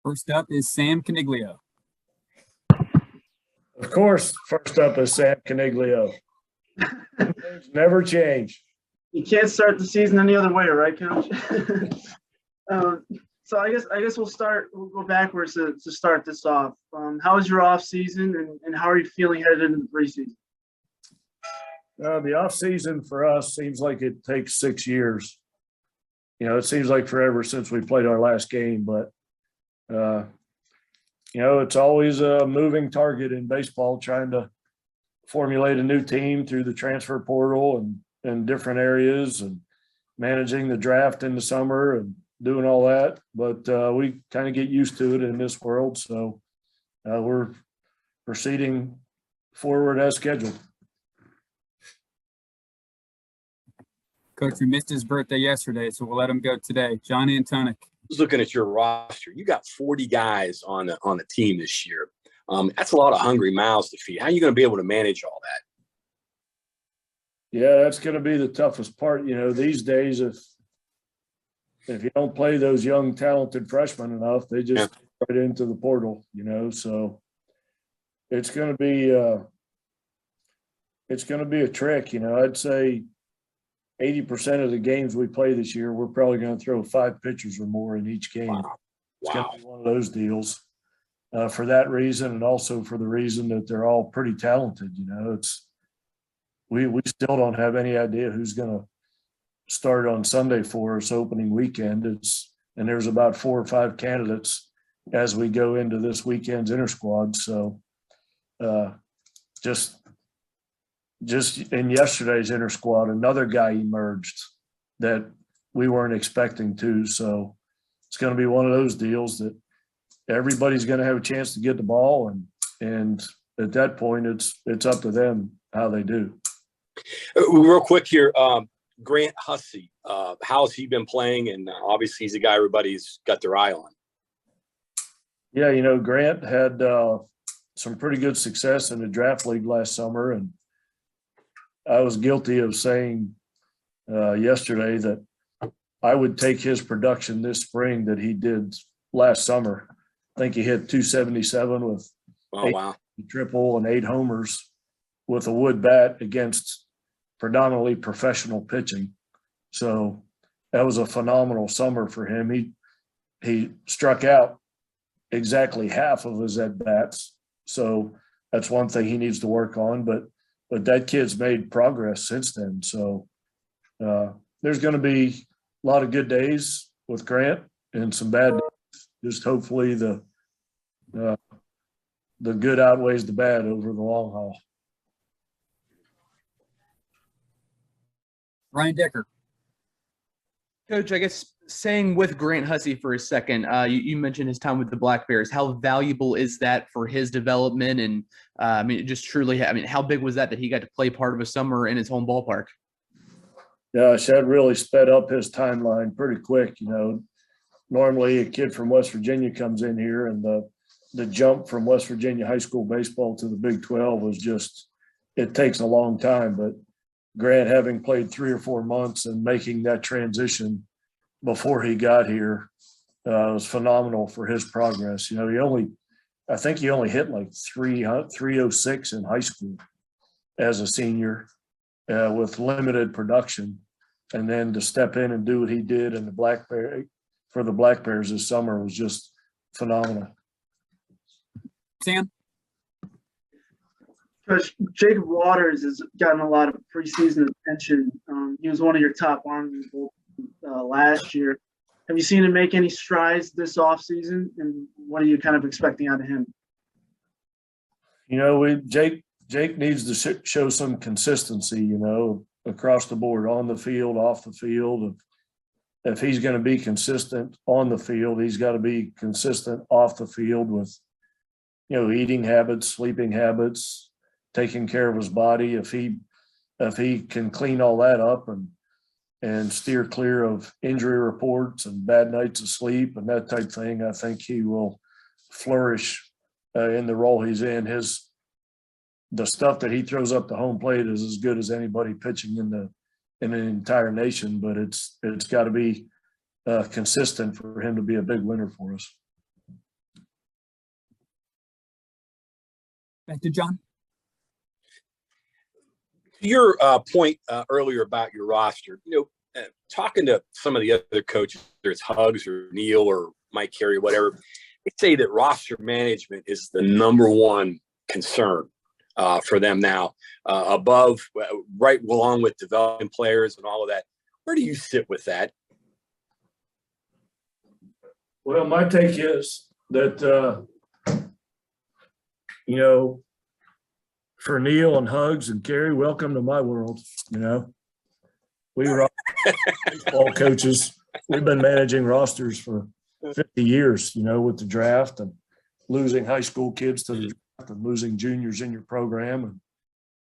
First up is Sam Caniglio. Of course, first up is Sam Caniglio. Never change. You can't start the season any other way, right, Coach? So I guess we'll go backwards to start this off. How was your off season, and how are you feeling headed into the preseason? The off season for us seems like it takes 6 years. It seems like forever since we played our last game, but it's always a moving target in baseball, trying to formulate a new team through the transfer portal and different areas, and managing the draft in the summer and doing all that. But we kind of get used to it in this world, so we're proceeding forward as scheduled. Coach, we missed his birthday yesterday, so we'll let him go today. John Antonic. Looking at your roster, you got 40 guys on the team this year. That's a lot of hungry mouths to feed. How are you going to be able to manage all that? Yeah, that's going to be the toughest part. These days, if you don't play those young, talented freshmen enough, they just right into the portal. So it's going to be a trick. I'd say 80% of the games we play this year, we're probably going to throw 5 pitchers or more in each game. Wow. It's going to be one of those deals for that reason, and also for the reason that they're all pretty talented. We still don't have any idea who's going to start on Sunday for us opening weekend. And there's about 4 or 5 candidates as we go into this weekend's inter squad. So just in yesterday's inter squad, another guy emerged that we weren't expecting to. So it's going to be one of those deals that everybody's going to have a chance to get the ball, and at that point, it's up to them how they do. Real quick here, Grant Hussey, how's he been playing? And obviously, he's a guy everybody's got their eye on. Yeah, Grant had some pretty good success in the draft league last summer, and I was guilty of saying yesterday that I would take his production this spring that he did last summer. I think he hit 277 with 8 triple and 8 homers with a wood bat against predominantly professional pitching. So that was a phenomenal summer for him. He struck out exactly half of his at-bats. So that's one thing he needs to work on, but that kid's made progress since then. So there's going to be a lot of good days with Grant and some bad days. Just hopefully the good outweighs the bad over the long haul. Ryan Decker. Coach, I guess staying with Grant Hussey for a second, you mentioned his time with the Black Bears. How valuable is that for his development? And how big was that he got to play part of a summer in his home ballpark? Yeah, that really sped up his timeline pretty quick. Normally a kid from West Virginia comes in here, and the jump from West Virginia high school baseball to the Big 12 was just, it takes a long time. But Grant, having played 3 or 4 months and making that transition before he got here, was phenomenal for his progress. I think he only hit like 306 in high school as a senior with limited production. And then to step in and do what he did in the Black Bears this summer was just phenomenal. Sam? Coach, Jacob Waters has gotten a lot of preseason attention. He was one of your top arms last year. Have you seen him make any strides this offseason, and what are you kind of expecting out of him? Jake needs to show some consistency, across the board, on the field, off the field. If he's going to be consistent on the field, he's got to be consistent off the field with, eating habits, sleeping habits, taking care of his body. If he can clean all that up and steer clear of injury reports and bad nights of sleep and that type thing, I think he will flourish in the role he's in. The stuff that he throws up the home plate is as good as anybody pitching in an entire nation, but it's got to be consistent for him to be a big winner for us. Back to John. To your point earlier about your roster, talking to some of the other coaches, whether it's Hugs or Neil or Mike Carey, whatever, they say that roster management is the number one concern for them now, above, right along with developing players and all of that. Where do you sit with that? Well, my take is that, for Neil and Hugs and Kerry, welcome to my world. We were all baseball coaches. We've been managing rosters for 50 years, with the draft and losing high school kids to the draft and losing juniors in your program.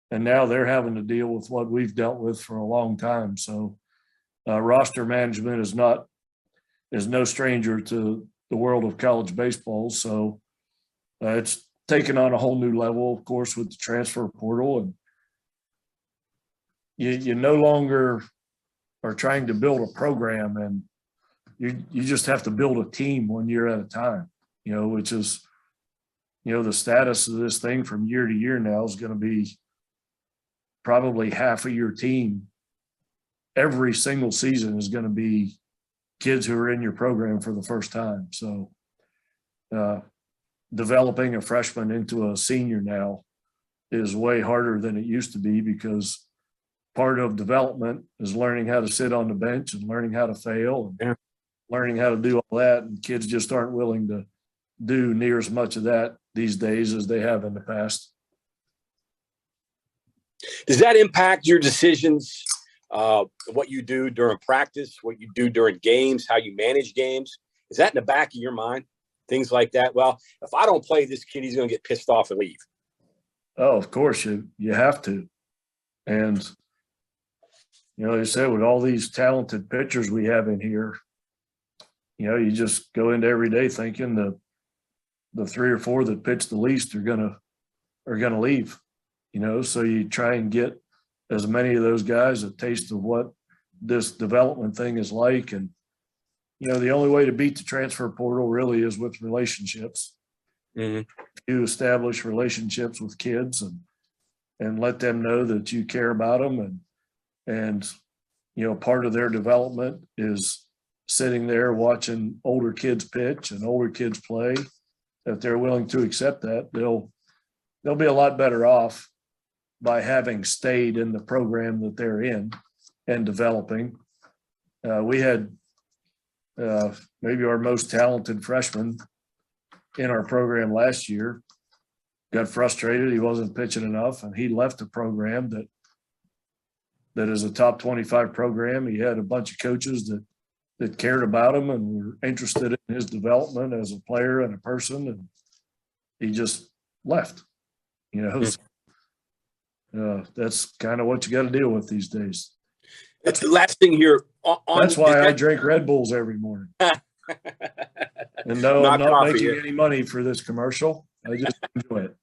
And now they're having to deal with what we've dealt with for a long time. So roster management is no stranger to the world of college baseball. So it's taken on a whole new level, of course, with the transfer portal. And you no longer are trying to build a program, and you just have to build a team 1 year at a time, which is, the status of this thing from year to year now is going to be probably half of your team. Every single season is going to be kids who are in your program for the first time. So developing a freshman into a senior now is way harder than it used to be, because part of development is learning how to sit on the bench and learning how to fail and learning how to do all that. And kids just aren't willing to do near as much of that these days as they have in the past. Does that impact your decisions, what you do during practice, what you do during games, how you manage games? Is that in the back of your mind? Things like that? Well, if I don't play this kid, he's going to get pissed off and leave. Oh, of course, you have to. And, like I said, with all these talented pitchers we have in here, you just go into every day thinking the 3 or 4 that pitch the least are gonna leave. So you try and get as many of those guys a taste of what this development thing is like. And, the only way to beat the transfer portal really is with relationships. Mm-hmm. You establish relationships with kids and let them know that you care about them. And part of their development is sitting there watching older kids pitch and older kids play. If they're willing to accept that, they'll be a lot better off by having stayed in the program that they're in and developing. We had maybe our most talented freshman in our program last year got frustrated. He wasn't pitching enough, and he left a program that is a top 25 program. He had a bunch of coaches that cared about him and were interested in his development as a player and a person, and he just left. That's kind of what you got to deal with these days. That's the last thing here. That's why I drink Red Bulls every morning. And no, I'm not making any money for this commercial. I just enjoy it.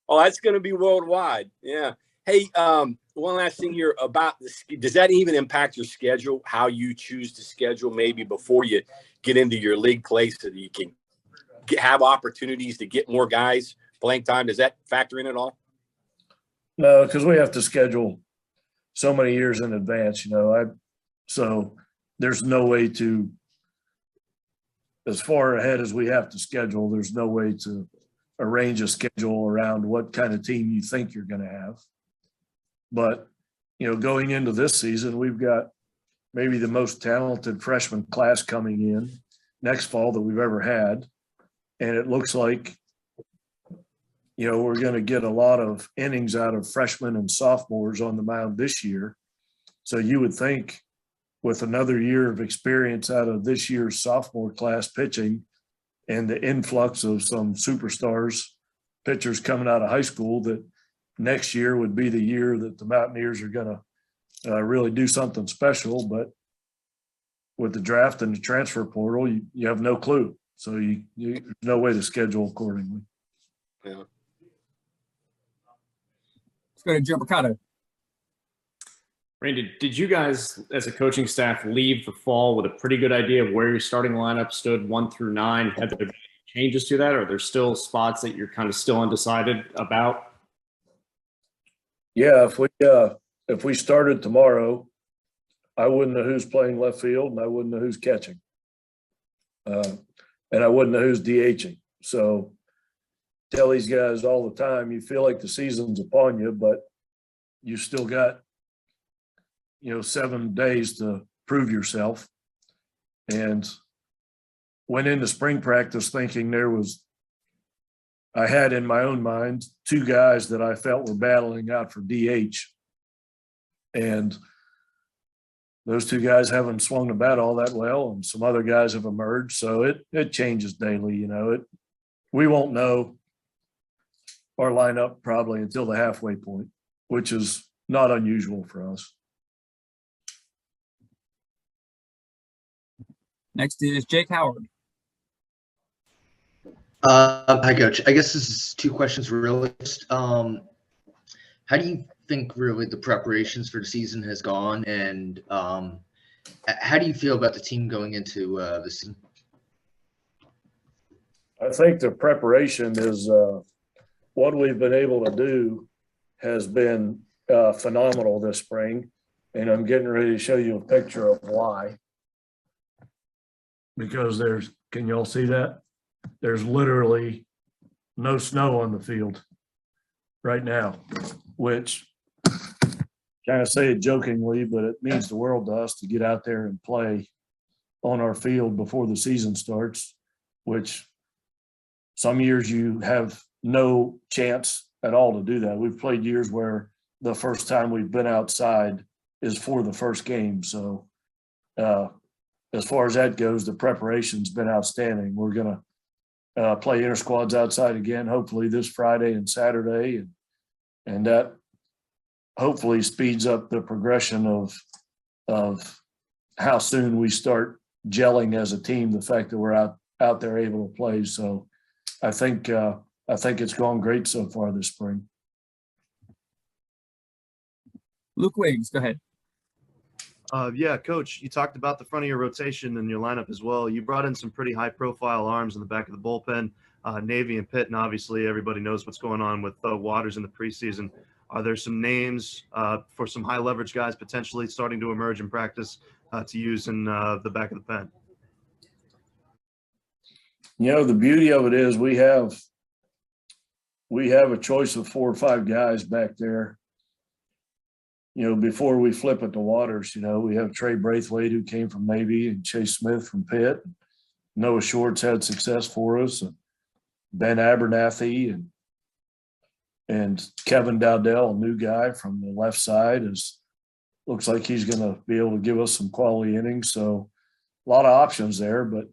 Oh, that's going to be worldwide. Yeah. Hey, one last thing here about this. Does that even impact your schedule, how you choose to schedule maybe before you get into your league play so that you can have opportunities to get more guys playing time? Does that factor in at all? No, because we have to schedule so many years in advance, so there's no way to, as far ahead as we have to schedule, there's no way to arrange a schedule around what kind of team you think you're going to have. But, going into this season, we've got maybe the most talented freshman class coming in next fall that we've ever had. And it looks like, we're going to get a lot of innings out of freshmen and sophomores on the mound this year. So you would think with another year of experience out of this year's sophomore class pitching and the influx of some superstars, pitchers coming out of high school, that next year would be the year that the Mountaineers are going to really do something special. But with the draft and the transfer portal, you have no clue. So there's no way to schedule accordingly. Yeah. Let's go to Joe Mercado. Randy, did you guys as a coaching staff leave the fall with a pretty good idea of where your starting lineup stood 1 through 9? Had there been changes to that? Or are there still spots that you're kind of still undecided about? Yeah, if we started tomorrow, I wouldn't know who's playing left field, and I wouldn't know who's catching. And I wouldn't know who's DHing. So tell these guys all the time, you feel like the season's upon you, but you still got, 7 days to prove yourself. And went into spring practice thinking I had in my own mind 2 guys that I felt were battling out for DH. And those 2 guys haven't swung the bat all that well, and some other guys have emerged. So it changes daily, we won't know our lineup probably until the halfway point, which is not unusual for us. Next is Jake Howard. Hi, Coach. I guess this is 2 questions really. How do you think really the preparations for the season has gone, and how do you feel about the team going into the season? I think the preparation is what we've been able to do has been phenomenal this spring, and I'm getting ready to show you a picture of why. Because can you all see that? There's literally no snow on the field right now, which kind of say it jokingly, but it means the world to us to get out there and play on our field before the season starts, which some years you have no chance at all to do that. We've played years where the first time we've been outside is for the first game. So as far as that goes, the preparation's been outstanding. We're going to play inter squads outside again, hopefully this Friday and Saturday. And that hopefully speeds up the progression of how soon we start gelling as a team, the fact that we're out there able to play. So I think it's gone great so far this spring. Luke Wiggs, go ahead. Yeah, Coach, you talked about the front of your rotation and your lineup as well. You brought in some pretty high-profile arms in the back of the bullpen, Navy and Pitt, and obviously everybody knows what's going on with Waters in the preseason. Are there some names for some high-leverage guys potentially starting to emerge in practice to use in the back of the pen? The beauty of it is we have a choice of 4 or 5 guys back there. Before we flip it to Waters, we have Trey Braithwaite, who came from Navy, and Chase Smith from Pitt. Noah Short's had success for us, and Ben Abernathy and Kevin Dowdell, a new guy from the left side, looks like he's going to be able to give us some quality innings. So a lot of options there, but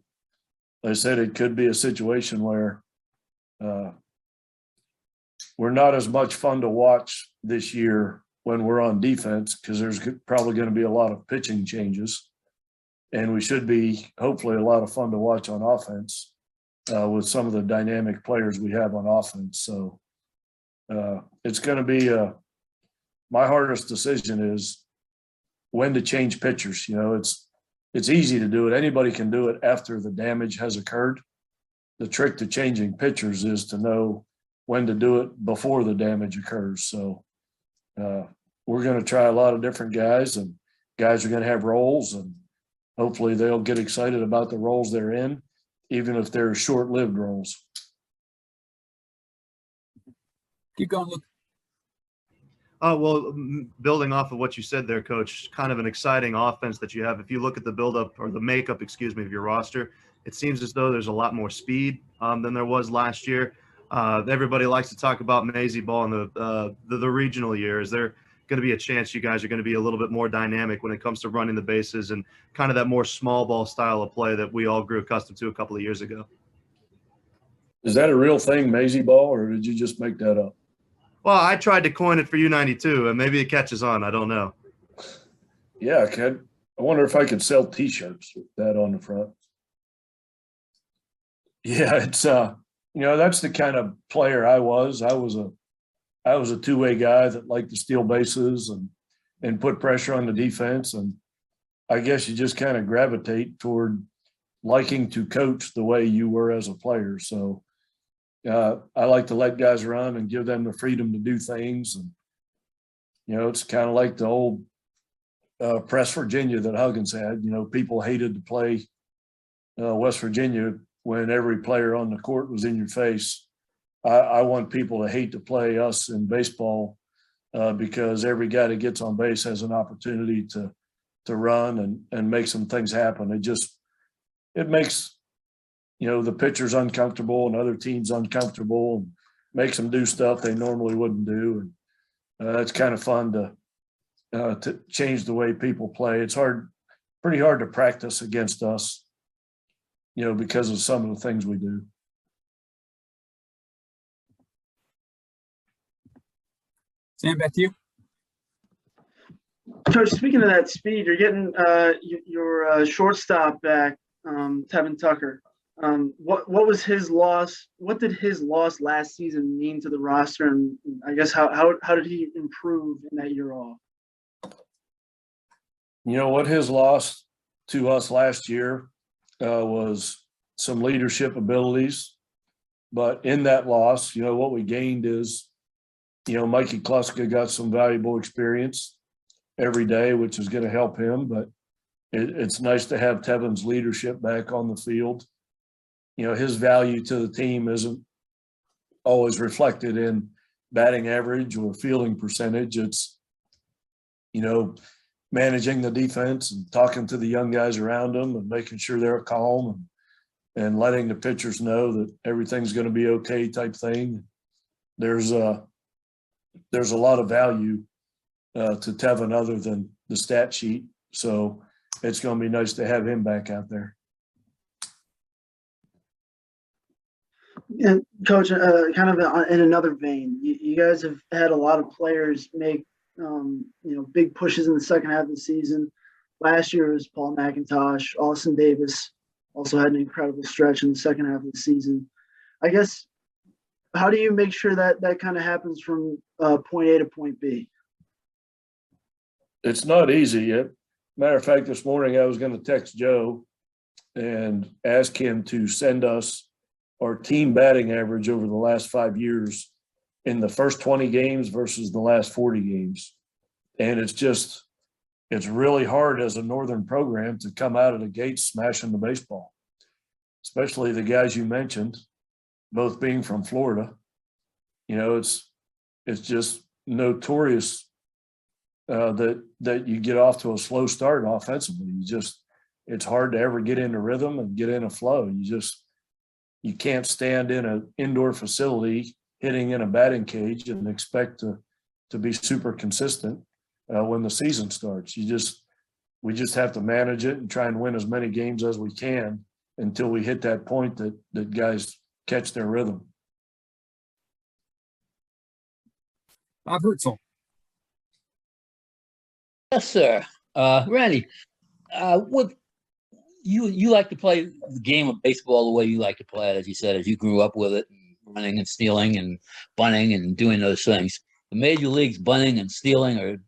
like I said, it could be a situation where we're not as much fun to watch this year when we're on defense, because there's probably going to be a lot of pitching changes, and we should be hopefully a lot of fun to watch on offense with some of the dynamic players we have on offense. So it's going to be my hardest decision is when to change pitchers. It's easy to do it. Anybody can do it after the damage has occurred. The trick to changing pitchers is to know when to do it before the damage occurs. So we're going to try a lot of different guys, and guys are going to have roles, and hopefully they'll get excited about the roles they're in, even if they're short-lived roles. Keep going, Luke. Well, building off of what you said there, Coach, kind of an exciting offense that you have. If you look at the buildup or the makeup, of your roster, it seems as though there's a lot more speed than there was last year. Everybody likes to talk about Mazey ball in the regional year. Is there going to be a chance you guys are going to be a little bit more dynamic when it comes to running the bases and kind of that more small ball style of play that we all grew accustomed to a couple of years ago? Is that a real thing, Mazey ball, or did you just make that up? Well, I tried to coin it for U92, and maybe it catches on. I don't know. Yeah, Ken. I wonder if I could sell T-shirts with that on the front. Yeah, it's that's the kind of player I was. I was a two-way guy that liked to steal bases and put pressure on the defense. And I guess you just kind of gravitate toward liking to coach the way you were as a player. So I like to let guys run and give them the freedom to do things. And, it's kind of like the old Press Virginia that Huggins had. People hated to play West Virginia when every player on the court was in your face. I want people to hate to play us in baseball because every guy that gets on base has an opportunity to run and make some things happen. It makes, the pitchers uncomfortable and other teams uncomfortable and makes them do stuff they normally wouldn't do. And it's kind of fun to change the way people play. It's pretty hard to practice against us, because of some of the things we do. Sam, back to you. Coach, speaking of that speed, you're getting your shortstop back, Tevin Tucker. What was his loss? What did his loss last season mean to the roster? And I guess how did he improve in that year off? What his loss to us last year was some leadership abilities. But in that loss, what we gained is, Mikey Kluska got some valuable experience every day, which is going to help him. But it's nice to have Tevin's leadership back on the field. His value to the team isn't always reflected in batting average or fielding percentage. It's, managing the defense and talking to the young guys around them and making sure they're calm and letting the pitchers know that everything's going to be okay type thing. There's a lot of value to Tevin other than the stat sheet. So it's going to be nice to have him back out there. And Coach, kind of in another vein, you guys have had a lot of players make, big pushes in the second half of the season. Last year was Paul McIntosh. Austin Davis also had an incredible stretch in the second half of the season. I guess, how do you make sure that kind of happens from point A to point B? It's not easy. Matter of fact, this morning I was going to text Joe and ask him to send us our team batting average over the last 5 years in the first 20 games versus the last 40 games. And it's really hard as a Northern program to come out of the gates smashing the baseball, especially the guys you mentioned, both being from Florida. It's just notorious that you get off to a slow start offensively. It's hard to ever get into rhythm and get in a flow. You can't stand in an indoor facility hitting in a batting cage and expect to be super consistent when the season starts. We just have to manage it and try and win as many games as we can until we hit that point that guys catch their rhythm. Bob Hertzel. Yes, sir. Randy, what you like to play the game of baseball the way you like to play it, as you said, as you grew up with it, running and stealing and bunting and doing those things. The major leagues, bunting and stealing are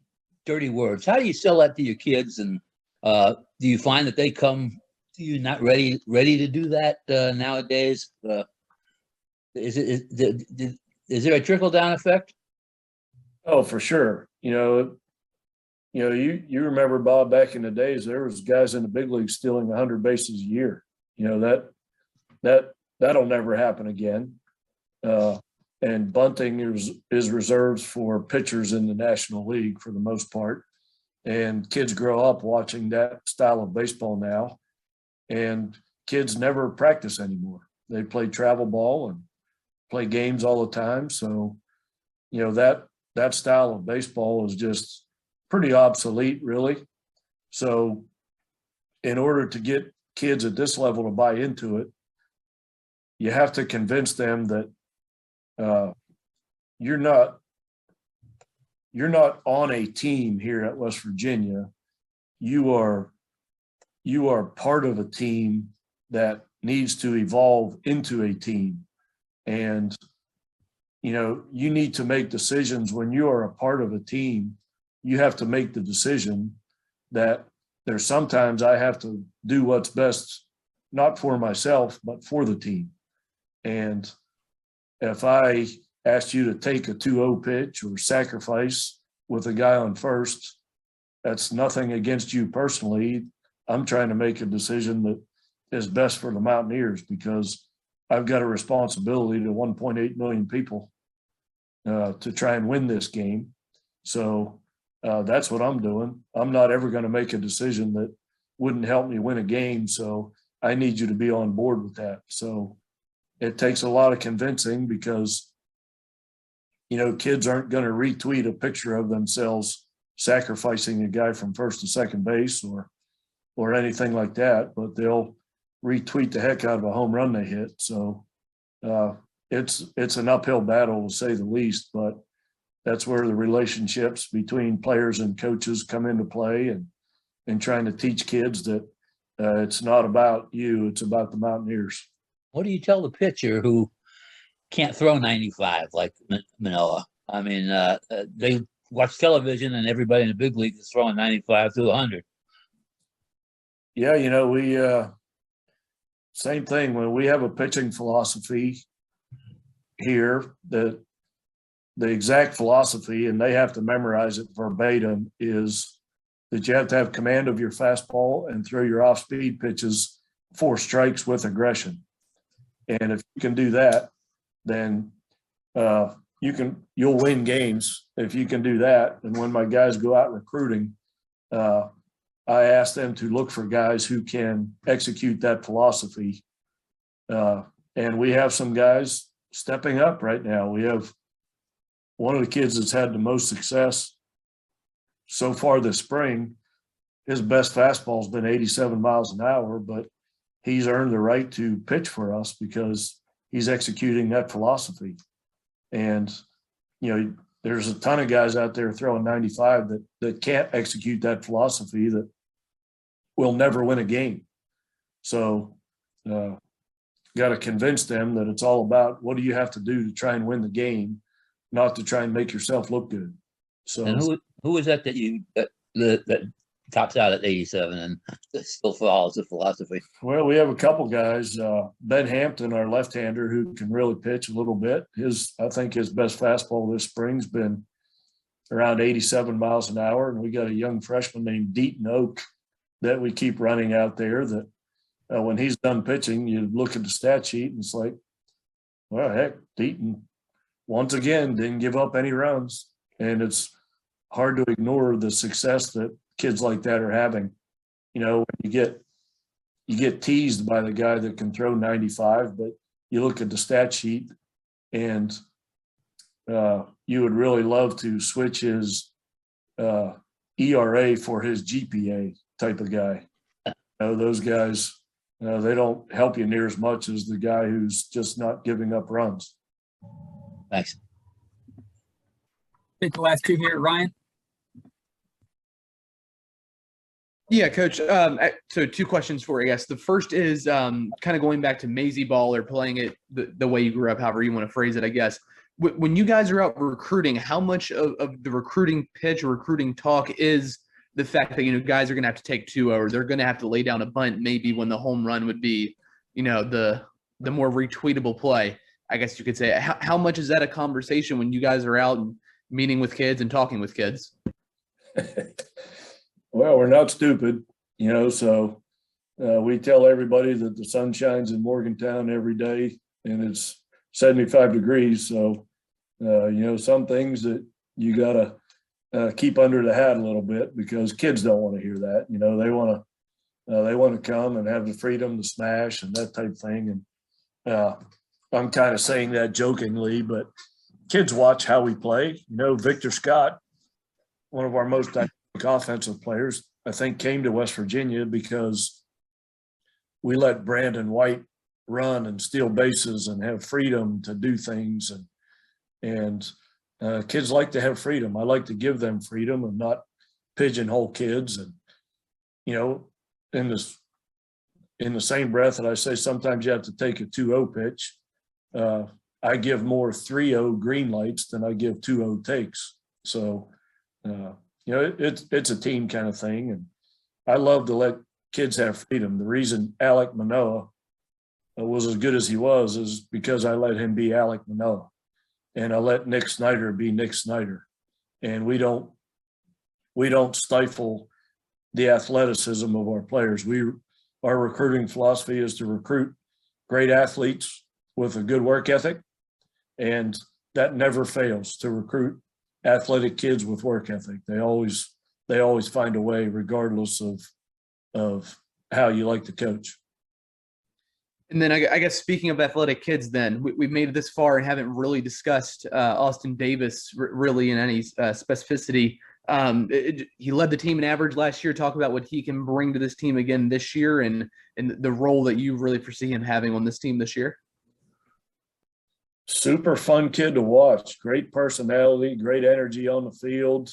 dirty words. How do you sell that to your kids? And do you find that they come to you not ready to do that nowadays? Is there a trickle down effect? Oh, for sure. You remember, Bob, back in the days, there was guys in the big leagues stealing 100 bases a year. That'll never happen again. And bunting is reserved for pitchers in the National League for the most part. And kids grow up watching that style of baseball now. And kids never practice anymore. They play travel ball and play games all the time. So, that style of baseball is just pretty obsolete, really. So in order to get kids at this level to buy into it, you have to convince them that you're not on a team here at West Virginia. You are part of a team that needs to evolve into a team. And, you need to make decisions when you are a part of a team. You have to make the decision that there's sometimes I have to do what's best not for myself, but for the team. And if I asked you to take a 2-0 pitch or sacrifice with a guy on first, that's nothing against you personally. I'm trying to make a decision that is best for the Mountaineers because I've got a responsibility to 1.8 million people to try and win this game. So that's what I'm doing. I'm not ever going to make a decision that wouldn't help me win a game. So I need you to be on board with that. So it takes a lot of convincing because, you know, kids aren't going to retweet a picture of themselves sacrificing a guy from first to second base or anything like that, but they'll retweet the heck out of a home run they hit. So it's an uphill battle to say the least, but that's where the relationships between players and coaches come into play and trying to teach kids that it's not about you, it's about the Mountaineers. What do you tell the pitcher who can't throw 95 like Manoah? I mean, they watch television and everybody in the big league is throwing 95 to 100. Yeah, you know, we same thing. When we have a pitching philosophy here, that the exact philosophy, and they have to memorize it verbatim, is that you have to have command of your fastball and throw your off-speed pitches 4 strikes with aggression. And if you can do that, then you'll win games if you can do that. And when my guys go out recruiting, I ask them to look for guys who can execute that philosophy. And we have some guys stepping up right now. We have one of the kids that's had the most success so far this spring. His best fastball's been 87 miles an hour, but he's earned the right to pitch for us because he's executing that philosophy. And, you know, there's a ton of guys out there throwing 95 that can't execute that philosophy, that will never win a game. So got to convince them that it's all about what do you have to do to try and win the game, not to try and make yourself look good. So, And who is that that tops out at 87 and still follows the philosophy? well, we have a couple guys. Ben Hampton, our left-hander, who can really pitch a little bit. I think his best fastball this spring's been around 87 miles an hour. And we got a young freshman named Deaton Oak that we keep running out there that when he's done pitching, you look at the stat sheet and it's like, well, heck, Deaton once again didn't give up any runs. And it's hard to ignore the success that kids like that are having. You know, when you get teased by the guy that can throw 95, but you look at the stat sheet and you would really love to switch his ERA for his GPA type of guy. You know, those guys, they don't help you near as much as the guy who's just not giving up runs. Thanks. Take the last 2 here, Ryan. Yeah, Coach. So 2 questions for you, I guess. The first is kind of going back to Mazey ball, or playing it the way you grew up, however you want to phrase it, I guess. When you guys are out recruiting, how much of the recruiting pitch or recruiting talk is the fact that, you know, guys are going to have to take 2, or they're going to have to lay down a bunt maybe when the home run would be, you know, the more retweetable play, I guess you could say. How much is that a conversation when you guys are out and meeting with kids and talking with kids? Well, we're not stupid, you know, so we tell everybody that the sun shines in Morgantown every day and it's 75 degrees. So, you know, some things that you got to keep under the hat a little bit, because kids don't want to hear that. You know, they want to come and have the freedom to smash and that type of thing. And I'm kind of saying that jokingly, but kids watch how we play. You know, Victor Scott, one of our most dynamic offensive players, I think, came to West Virginia because we let Brandon White run and steal bases and have freedom to do things. And kids like to have freedom. I like to give them freedom and not pigeonhole kids. And, you know, in the same breath that I say sometimes you have to take a 2-0 pitch, I give more 3-0 green lights than I give 2-0 takes. So, you know, it's a team kind of thing. And I love to let kids have freedom. The reason Alec Manoa was as good as he was is because I let him be Alec Manoa, and I let Nick Snyder be Nick Snyder. And we don't stifle the athleticism of our players. Our recruiting philosophy is to recruit great athletes with a good work ethic, and that never fails, to recruit athletic kids with work ethic. They always find a way, regardless of how you like to coach. And then I guess speaking of athletic kids, then we've made it this far and haven't really discussed Austin Davis really in any specificity. He led the team in average last year. Talk about what he can bring to this team again this year, and the role that you really foresee him having on this team this year. Super fun kid to watch. Great personality, great energy on the field.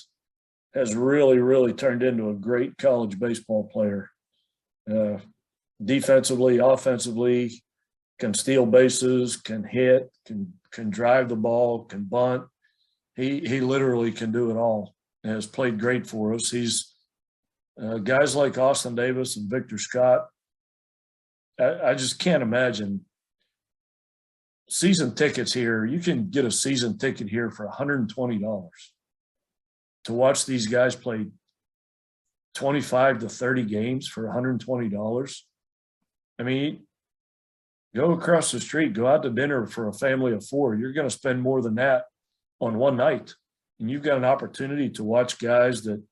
Has really, really turned into a great college baseball player. Defensively, offensively, can steal bases, can hit, can drive the ball, can bunt. He literally can do it all. Has played great for us. He's guys like Austin Davis and Victor Scott. I just can't imagine season tickets here. You can get a season ticket here for $120 to watch these guys play 25 to 30 games for $120. I mean, go across the street, go out to dinner for a family of four. You're going to spend more than that on one night. And you've got an opportunity to watch guys that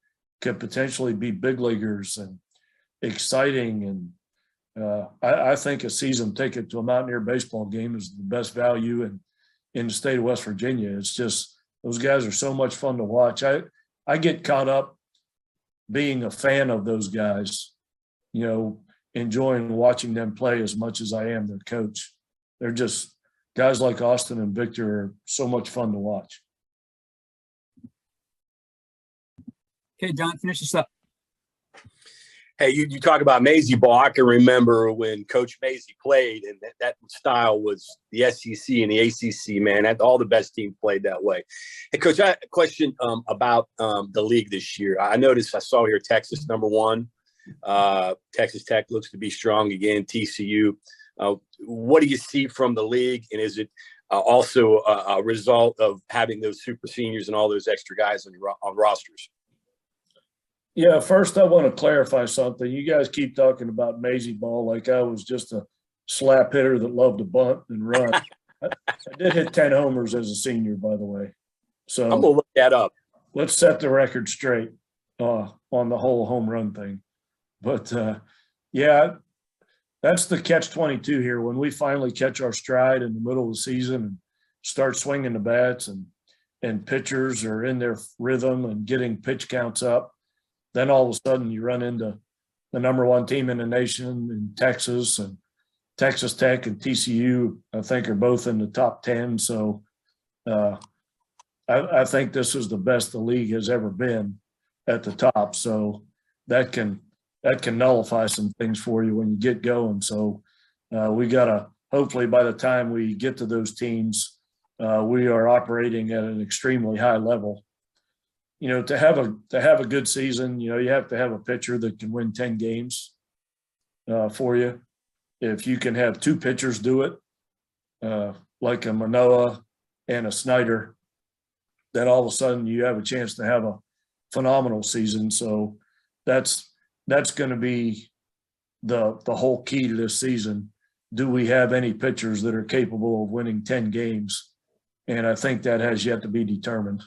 could potentially be big leaguers and exciting. And I think a season ticket to a Mountaineer baseball game is the best value in the state of West Virginia. It's just, those guys are so much fun to watch. I get caught up being a fan of those guys, enjoying watching them play as much as I am their coach. They're just, guys like Austin and Victor are so much fun to watch. Okay, John, finish this up. Hey, you talk about Mazey ball. I can remember when Coach Mazey played, and that style was the SEC and the ACC, man. All the best teams played that way. Hey, Coach, I have a question about the league this year. I saw here Texas #1. Texas Tech looks to be strong again, TCU. What do you see from the league, and is it also a result of having those super seniors and all those extra guys on rosters? Yeah, first I want to clarify something. You guys keep talking about Mazey ball like I was just a slap hitter that loved to bunt and run. I did hit 10 homers as a senior, by the way. So I'm going to look that up. Let's set the record straight on the whole home run thing. But, yeah, that's the catch-22 here. When we finally catch our stride in the middle of the season and start swinging the bats and pitchers are in their rhythm and getting pitch counts up, then all of a sudden you run into the #1 team in the nation in Texas, and Texas Tech and TCU, I think, are both in the top 10. So I think this is the best the league has ever been at the top. So that can nullify some things for you when you get going. So we got to, hopefully by the time we get to those teams, we are operating at an extremely high level. To have a good season, you have to have a pitcher that can win 10 games for you. If you can have two pitchers do it, like a Manoa and a Snyder, then all of a sudden you have a chance to have a phenomenal season. So that's going to be the whole key to this season. Do we have any pitchers that are capable of winning 10 games? And I think that has yet to be determined.